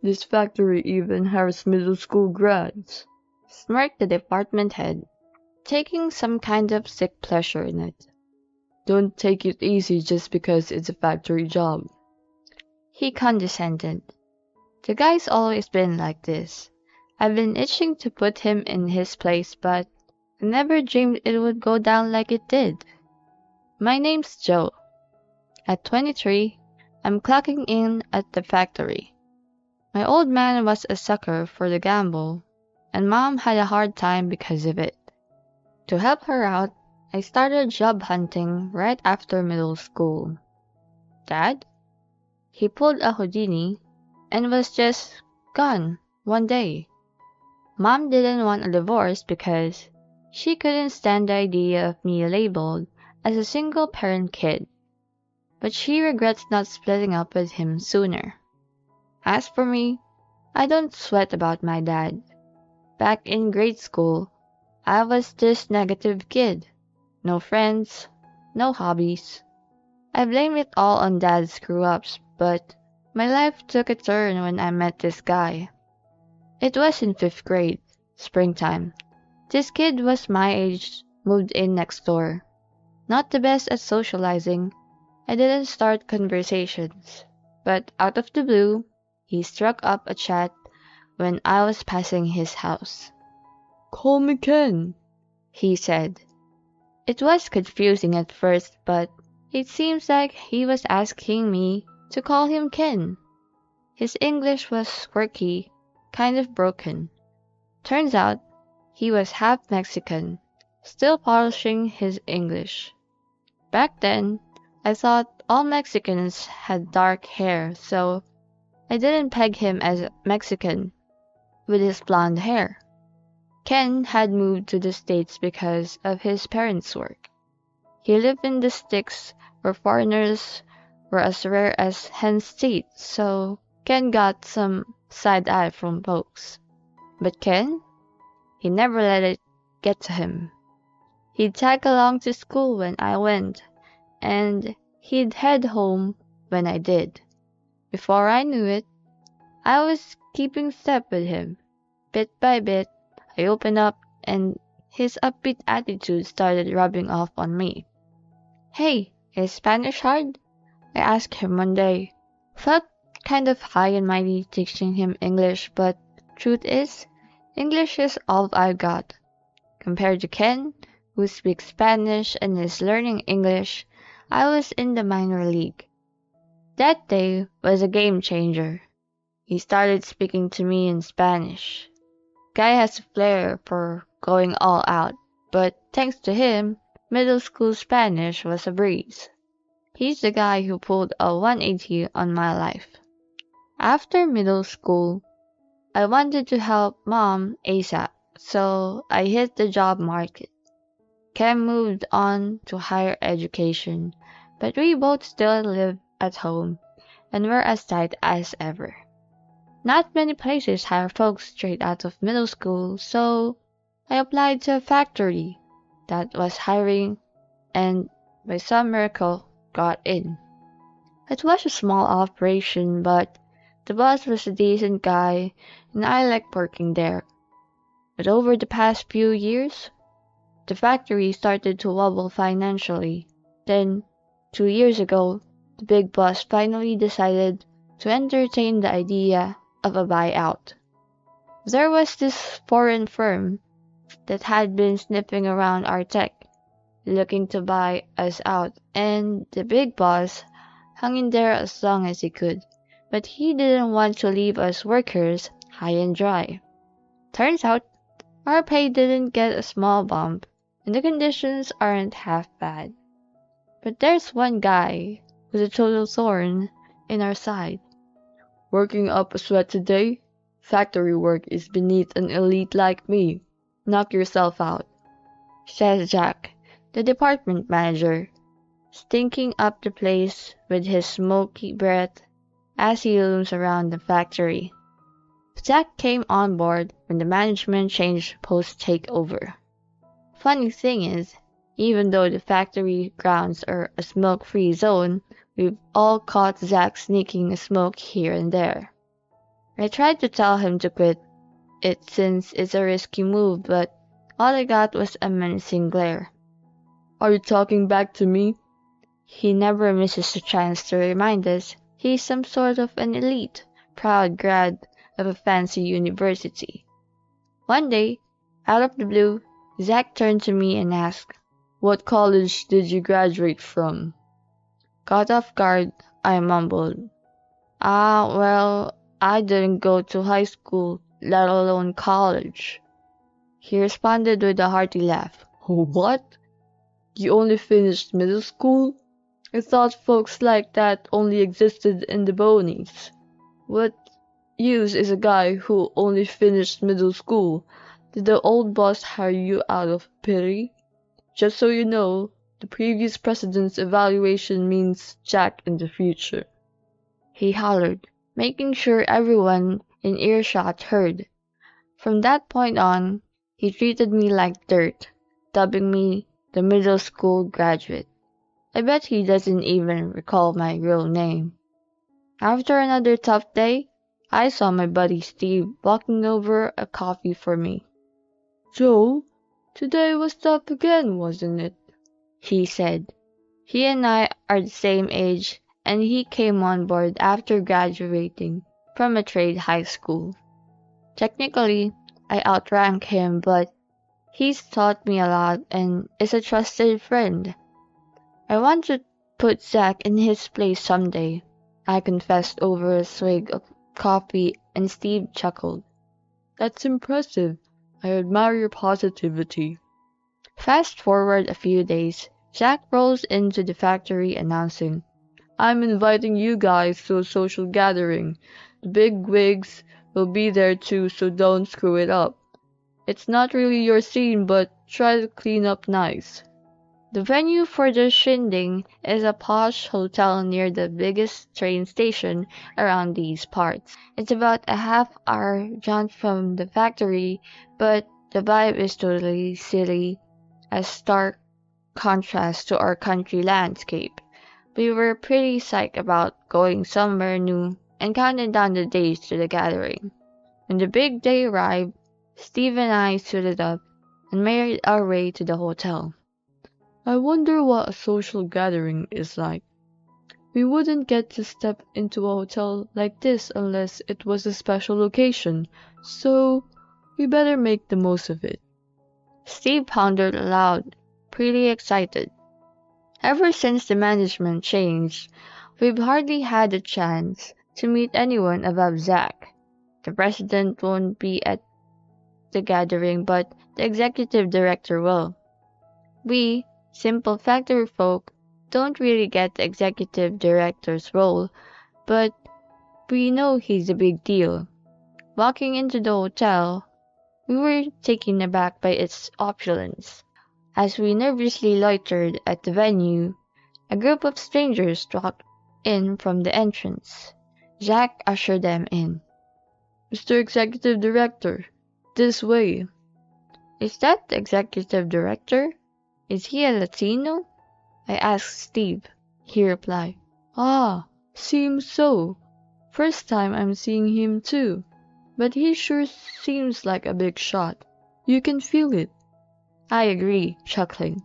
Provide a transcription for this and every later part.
This factory even hires middle school grads, smirked the department head, taking some kind of sick pleasure in it. Don't take it easy just because it's a factory job. He condescended. The guy's always been like this. I've been itching to put him in his place, but I never dreamed it would go down like it did. My name's Joe. At 23, I'm clocking in at the factory. My old man was a sucker for the gamble, and Mom had a hard time because of it. To help her out, I started job hunting right after middle school. Dad? He pulled a Houdini and was just gone one day. Mom didn't want a divorce because she couldn't stand the idea of me labeled as a single-parent kid, but she regrets not splitting up with him sooner. As for me, I don't sweat about my dad. Back in grade school, I was this negative kid. No friends, no hobbies. I blame it all on Dad's screw-ups, but my life took a turn when I met this guy. It was in 5th grade, springtime. This kid was my age, moved in next door. Not the best at socializing, I didn't start conversations, but out of the blue, he struck up a chat when I was passing his house. "Call me Ken," he said. It was confusing at first, but it seems like he was asking me to call him Ken. His English was quirky, kind of broken. Turns out, he was half Mexican, still polishing his English. Back then, I thought all Mexicans had dark hair, so I didn't peg him as Mexican with his blonde hair. Ken had moved to the States because of his parents' work. He lived in the sticks where foreigners were as rare as hen's teeth, so Ken got some side eye from folks. But Ken? He never let it get to him. He'd tag along to school when I went, and he'd head home when I did. Before I knew it, I was keeping step with him. Bit by bit, I opened up, and his upbeat attitude started rubbing off on me. "Hey, is Spanish hard?" I asked him one day. Felt kind of high and mighty teaching him English, but truth is, English is all I've got. Compared to Ken, who speaks Spanish and is learning English, I was in the minor league. That day was a game changer. He started speaking to me in Spanish. Guy has a flair for going all out, but thanks to him, middle school Spanish was a breeze. He's the guy who pulled a 180 on my life. After middle school, I wanted to help Mom ASAP, so I hit the job market. Ken moved on to higher education, but we both still live at home and were as tight as ever. Not many places hire folks straight out of middle school, so I applied to a factory that was hiring and by some miracle got in. It was a small operation, but the boss was a decent guy and I liked working there. But over the past few years, the factory started to wobble financially. Then, 2 years ago, the big boss finally decided to entertain the idea of a buyout. There was this foreign firm that had been sniffing around our tech, looking to buy us out, and the big boss hung in there as long as he could, but he didn't want to leave us workers high and dry. Turns out, our pay didn't get a small bump, and the conditions aren't half bad. But there's one guy who's a total thorn in our side. "Working up a sweat today? Factory work is beneath an elite like me. Knock yourself out," says Jack, the department manager, stinking up the place with his smoky breath as he looms around the factory. Jack came on board when the management changed post-takeover. Funny thing is, even though the factory grounds are a smoke-free zone, we've all caught Zach sneaking a smoke here and there. I tried to tell him to quit it since it's a risky move, but all I got was a menacing glare. Are you talking back to me? He never misses a chance to remind us he's some sort of an elite, proud grad of a fancy university. One day, out of the blue, Zach turned to me and asked, What college did you graduate from? Caught off guard, I mumbled, well, I didn't go to high school, let alone college. He responded with a hearty laugh. What? You only finished middle school? I thought folks like that only existed in the boonies. What use is a guy who only finished middle school? Did the old boss hire you out of pity? Just so you know, the previous president's evaluation means Jack in the future. He hollered, making sure everyone in earshot heard. From that point on, he treated me like dirt, dubbing me the middle school graduate. I bet he doesn't even recall my real name. After another tough day, I saw my buddy Steve walking over a coffee for me. Joe, today was tough again, wasn't it? He said. He and I are the same age, and he came on board after graduating from a trade high school. Technically, I outrank him, but he's taught me a lot and is a trusted friend. I want to put Zach in his place someday, I confessed over a swig of coffee, and Steve chuckled. That's impressive. I admire your positivity. Fast forward a few days, Zach rolls into the factory announcing, I'm inviting you guys to a social gathering. The big wigs will be there too, so don't screw it up. It's not really your scene, but try to clean up nice. The venue for the shindig is a posh hotel near the biggest train station around these parts. It's about a half-hour jaunt from the factory, but the vibe is totally silly, a stark contrast to our country landscape. We were pretty psyched about going somewhere new and counted down the days to the gathering. When the big day arrived, Steve and I suited up and made our way to the hotel. I wonder what a social gathering is like. We wouldn't get to step into a hotel like this unless it was a special occasion, so we better make the most of it. Steve pondered aloud, pretty excited. Ever since the management changed, we've hardly had a chance to meet anyone above Zach. The president won't be at the gathering, but the executive director will. We, simple factory folk, don't really get the executive director's role, but we know he's a big deal. Walking into the hotel, we were taken aback by its opulence. As we nervously loitered at the venue, a group of strangers walked in from the entrance. Zach ushered them in. Mr. Executive Director, this way. Is that the executive director? Is he a Latino? I asked Steve. He replied, Ah, seems so. First time I'm seeing him too. But he sure seems like a big shot. You can feel it. I agree, chuckling.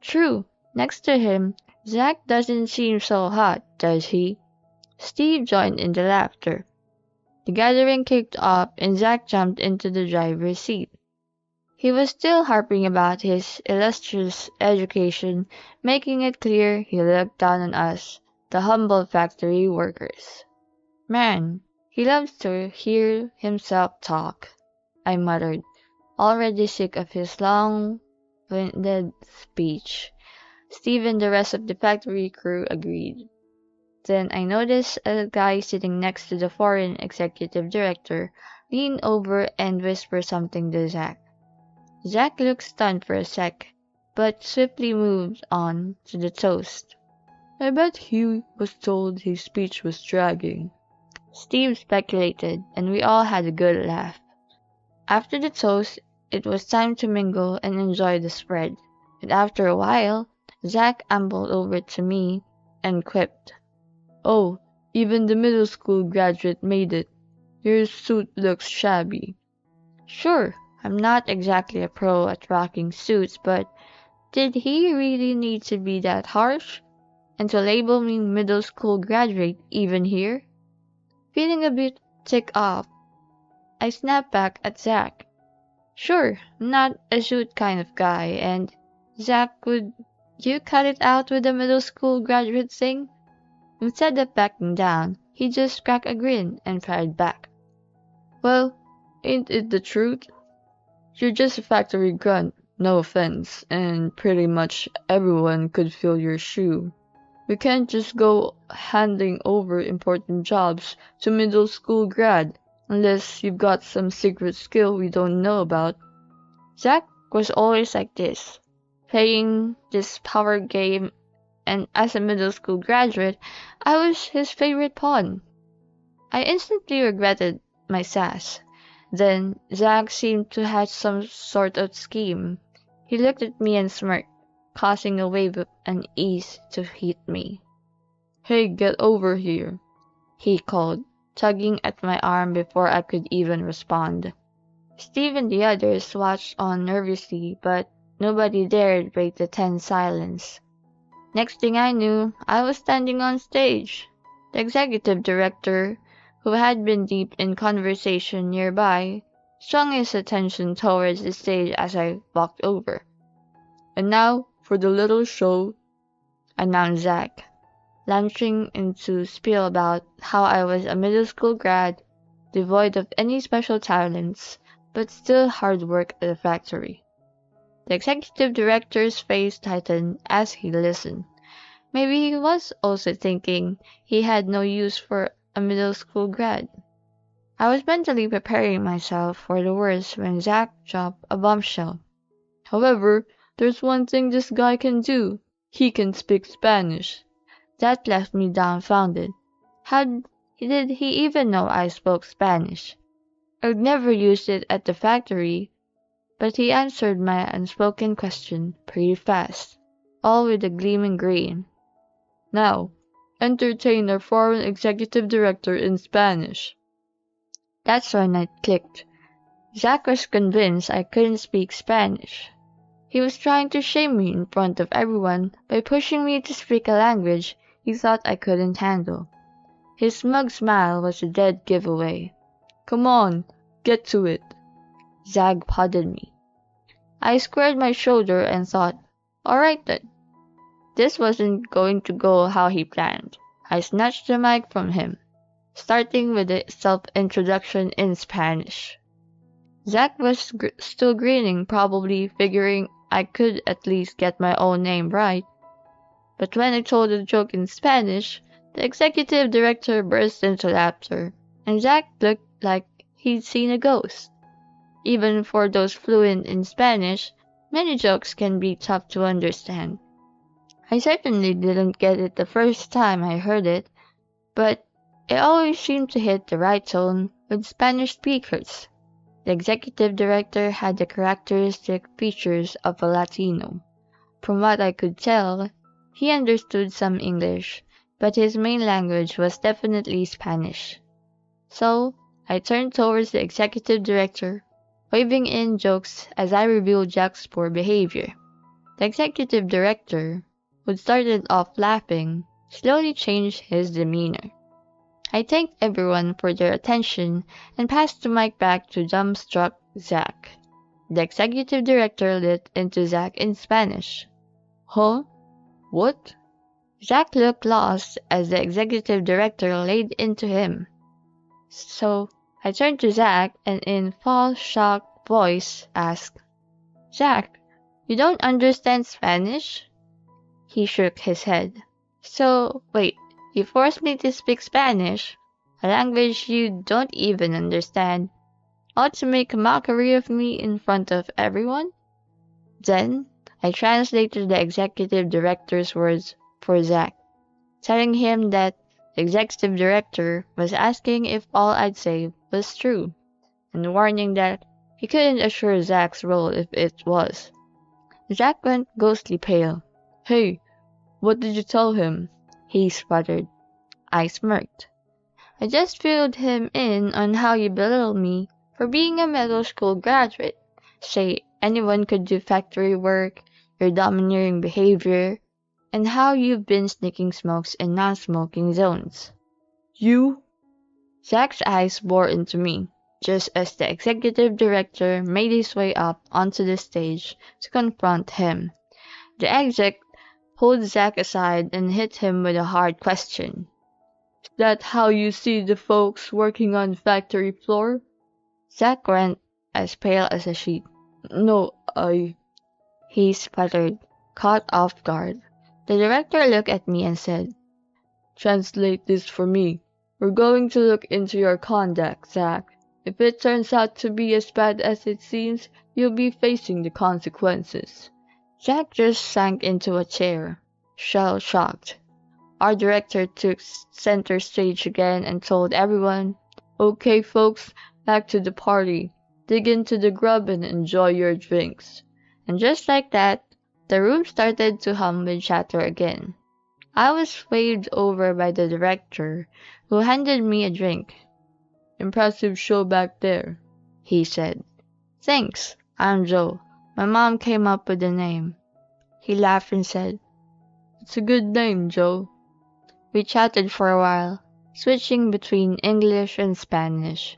True, next to him, Zach doesn't seem so hot, does he? Steve joined in the laughter. The gathering kicked off and Zach jumped into the driver's seat. He was still harping about his illustrious education, making it clear he looked down on us, the humble factory workers. Man, he loves to hear himself talk, I muttered, already sick of his long-winded speech. Steve and the rest of the factory crew agreed. Then I noticed a guy sitting next to the foreign executive director lean over and whisper something to Zach. Zach looked stunned for a sec, but swiftly moved on to the toast. I bet he was told his speech was dragging. Steve speculated, and we all had a good laugh. After the toast, it was time to mingle and enjoy the spread, and after a while, Zach ambled over to me and quipped, Oh, even the middle school graduate made it. Your suit looks shabby. Sure, I'm not exactly a pro at rocking suits, but did he really need to be that harsh? And to label me middle school graduate even here? Feeling a bit ticked off, I snapped back at Zach. Sure, I'm not a suit kind of guy, and Zach, would you cut it out with the middle school graduate thing? Instead of backing down, he just cracked a grin and fired back. Well, ain't it the truth? You're just a factory grunt, no offense, and pretty much everyone could fill your shoe. We can't just go handing over important jobs to middle school grad unless you've got some secret skill we don't know about. Zach was always like this, playing this power game, and as a middle school graduate, I was his favorite pawn. I instantly regretted my sass. Then Zach seemed to hatch some sort of scheme. He looked at me and smirked, causing a wave of unease to hit me. Hey, get over here, he called, tugging at my arm before I could even respond. Steve and the others watched on nervously, but nobody dared break the tense silence. Next thing I knew, I was standing on stage. The executive director, who had been deep in conversation nearby, swung his attention towards the stage as I walked over. And now for the little show, announced Zach, launching into spiel about how I was a middle school grad, devoid of any special talents, but still hard work at the factory. The executive director's face tightened as he listened. Maybe he was also thinking he had no use for a middle school grad. I was mentally preparing myself for the worst when Zach dropped a bombshell. However, there's one thing this guy can do. He can speak Spanish. That left me dumbfounded. How did he even know I spoke Spanish? I'd never used it at the factory, but he answered my unspoken question pretty fast, all with a gleaming grin. Now, entertain our foreign executive director in Spanish. That's when it clicked. Zach was convinced I couldn't speak Spanish. He was trying to shame me in front of everyone by pushing me to speak a language he thought I couldn't handle. His smug smile was a dead giveaway. Come on, get to it. Zach prodded me. I squared my shoulder and thought, all right then. This wasn't going to go how he planned. I snatched the mic from him, starting with a self-introduction in Spanish. Zach was still grinning, probably figuring I could at least get my own name right. But when I told the joke in Spanish, the executive director burst into laughter, and Zach looked like he'd seen a ghost. Even for those fluent in Spanish, many jokes can be tough to understand. I certainly didn't get it the first time I heard it, but it always seemed to hit the right tone with Spanish speakers. The executive director had the characteristic features of a Latino. From what I could tell, he understood some English, but his main language was definitely Spanish. So, I turned towards the executive director, waving in jokes as I revealed Jack's poor behavior. The executive director, who started off laughing, slowly changed his demeanor. I thanked everyone for their attention and passed the mic back to dumbstruck Zach. The executive director lit into Zach in Spanish. Huh? What? Zach looked lost as the executive director laid into him. So I turned to Zach and in false shocked voice asked, Zach, you don't understand Spanish? He shook his head. So, wait, you forced me to speak Spanish, a language you don't even understand, all to make a mockery of me in front of everyone? Then, I translated the executive director's words for Zach, telling him that the executive director was asking if all I'd say was true, and warning that he couldn't assure Zach's role if it was. Zach went ghostly pale. Hey, what did you tell him? He sputtered. I smirked. I just filled him in on how you belittle me for being a middle school graduate. Say anyone could do factory work, your domineering behavior, and how you've been sneaking smokes in non-smoking zones. You? Zach's eyes bored into me, just as the executive director made his way up onto the stage to confront him. The exec pulled Zach aside and hit him with a hard question. Is that how you see the folks working on the factory floor? Zach went as pale as a sheet. No, He sputtered, caught off guard. The director looked at me and said, Translate this for me. We're going to look into your conduct, Zach. If it turns out to be as bad as it seems, you'll be facing the consequences. Zach just sank into a chair, shell-shocked. Our director took center stage again and told everyone, Okay, folks, back to the party. Dig into the grub and enjoy your drinks. And just like that, the room started to hum with chatter again. I was waved over by the director, who handed me a drink. Impressive show back there, he said. Thanks, I'm Joe. My mom came up with the name. He laughed and said, It's a good name, Joe. We chatted for a while, switching between English and Spanish.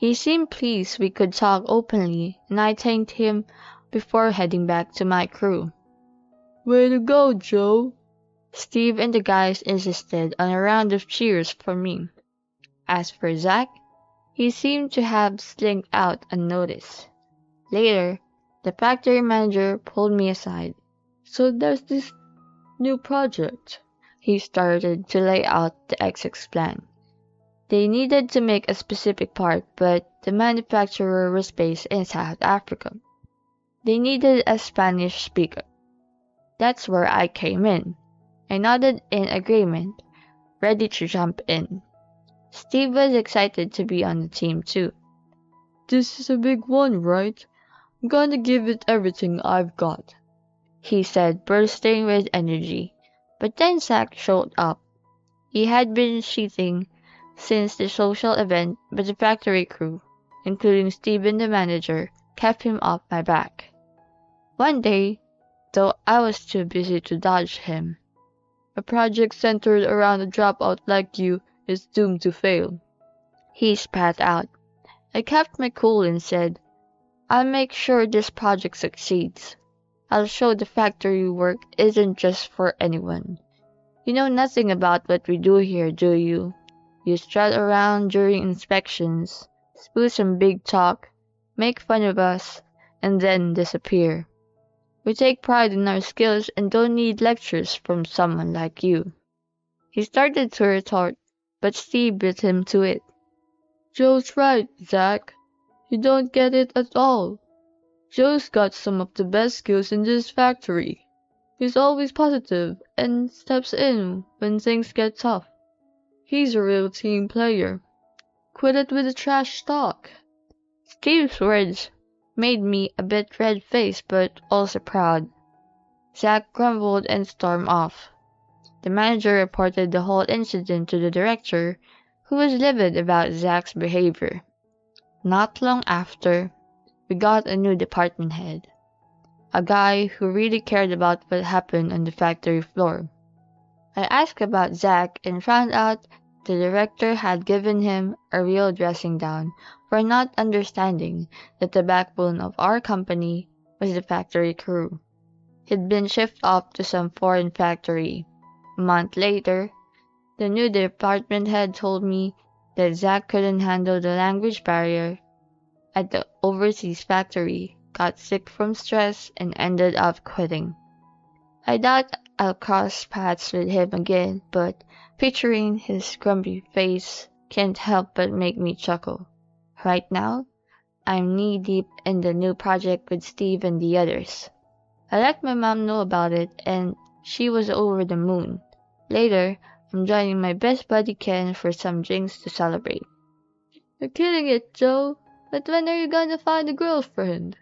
He seemed pleased we could talk openly, and I thanked him before heading back to my crew. Way to go, Joe. Steve and the guys insisted on a round of cheers for me. As for Zach, he seemed to have slinked out unnoticed. Later, the factory manager pulled me aside. So there's this new project. He started to lay out the exec's plan. They needed to make a specific part, but the manufacturer was based in South Africa. They needed a Spanish speaker. That's where I came in. I nodded in agreement, ready to jump in. Steve was excited to be on the team too. This is a big one, right? I'm gonna give it everything I've got, he said, bursting with energy. But then Zach showed up. He had been cheating since the social event, but the factory crew, including Steven the manager, kept him off my back. One day, though I was too busy to dodge him, a project centered around a dropout like you is doomed to fail, he spat out. I kept my cool and said, I'll make sure this project succeeds. I'll show the factory work isn't just for anyone. You know nothing about what we do here, do you? You strut around during inspections, spew some big talk, make fun of us, and then disappear. We take pride in our skills and don't need lectures from someone like you. He started to retort, but Steve beat him to it. Joe's right, Zach. You don't get it at all. Joe's got some of the best skills in this factory. He's always positive and steps in when things get tough. He's a real team player. Quit it with the trash talk. Steve's words made me a bit red-faced but also proud. Zach grumbled and stormed off. The manager reported the whole incident to the director, who was livid about Zach's behavior. Not long after, we got a new department head, a guy who really cared about what happened on the factory floor. I asked about Zach and found out the director had given him a real dressing down for not understanding that the backbone of our company was the factory crew. He'd been shipped off to some foreign factory. A month later, the new department head told me that Zach couldn't handle the language barrier at the overseas factory, got sick from stress, and ended up quitting. I doubt I'll cross paths with him again, but picturing his grumpy face can't help but make me chuckle. Right now, I'm knee-deep in the new project with Steve and the others. I let my mom know about it, and she was over the moon. Later, I'm joining my best buddy Ken for some drinks to celebrate. You're killing it, Joe. But when are you gonna find a girlfriend?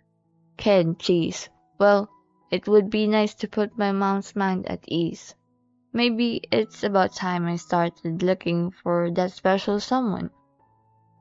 Ken, geez. Well, it would be nice to put my mom's mind at ease. Maybe it's about time I started looking for that special someone.